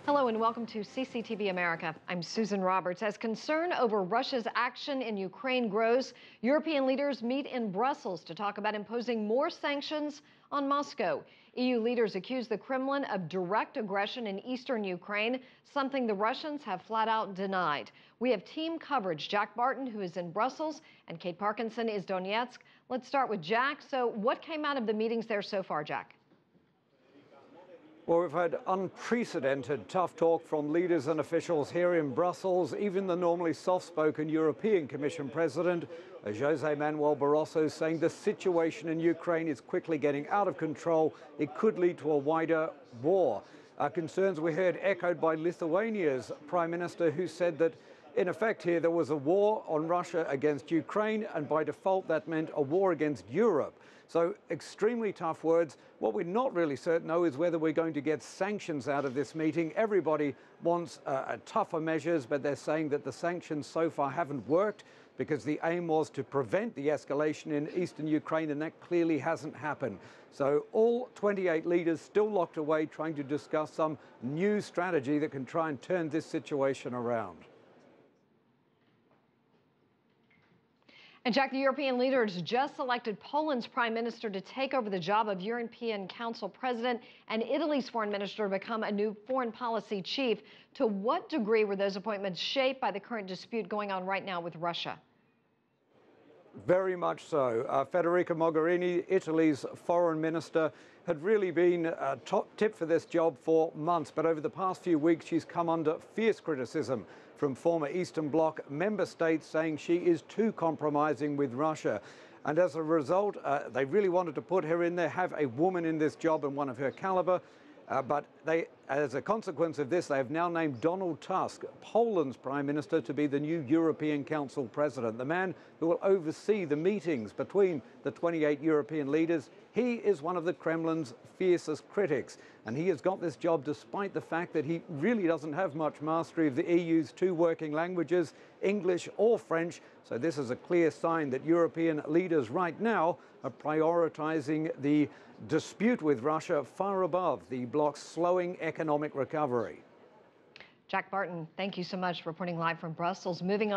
Hello and welcome to CCTV America. I'm Susan Roberts. As concern over Russia's action in Ukraine grows, European leaders meet in Brussels to talk about imposing more sanctions on Moscow. EU leaders accuse the Kremlin of direct aggression in eastern Ukraine, something the Russians have flat out denied. We have team coverage. Jack Barton, who is in Brussels, and Kate Parkinson is Donetsk. Let's start with Jack. So what came out of the meetings there so far, Jack? Well, we've had unprecedented tough talk from leaders and officials here in Brussels. Even the normally soft-spoken European Commission President, José Manuel Barroso, saying the situation in Ukraine is quickly getting out of control. It could lead to a wider war. Concerns we heard echoed by Lithuania's Prime Minister, who said that in effect here there was a war on Russia against Ukraine, and by default that meant a war against Europe. So extremely tough words. What we're not really certain, though, is whether we're going to get sanctions out of this meeting. Everybody wants tougher measures, but they're saying that the sanctions so far haven't worked because the aim was to prevent the escalation in eastern Ukraine, and that clearly hasn't happened. So all 28 leaders still locked away trying to discuss some new strategy that can try and turn this situation around. And Jack, the European leaders just elected Poland's prime minister to take over the job of European Council president and Italy's foreign minister to become a new foreign policy chief. To what degree were those appointments shaped by the current dispute going on right now with Russia? Very much so. Federica Mogherini, Italy's foreign minister, had really been a top tip for this job for months, but over the past few weeks she's come under fierce criticism from former Eastern Bloc member states, saying she is too compromising with Russia. And as a result, they really wanted to put her in there, have a woman in this job and one of her caliber. But as a consequence of this, they have now named Donald Tusk, Poland's prime minister, to be the new European Council president, the man who will oversee the meetings between the 28 European leaders. He is one of the Kremlin's fiercest critics, and he has got this job despite the fact that he really doesn't have much mastery of the EU's two working languages, English or French. So this is a clear sign that European leaders right now are prioritizing the dispute with Russia far above the bloc's slowing economic recovery. Jack Barton, thank you so much, reporting live from Brussels. Moving on.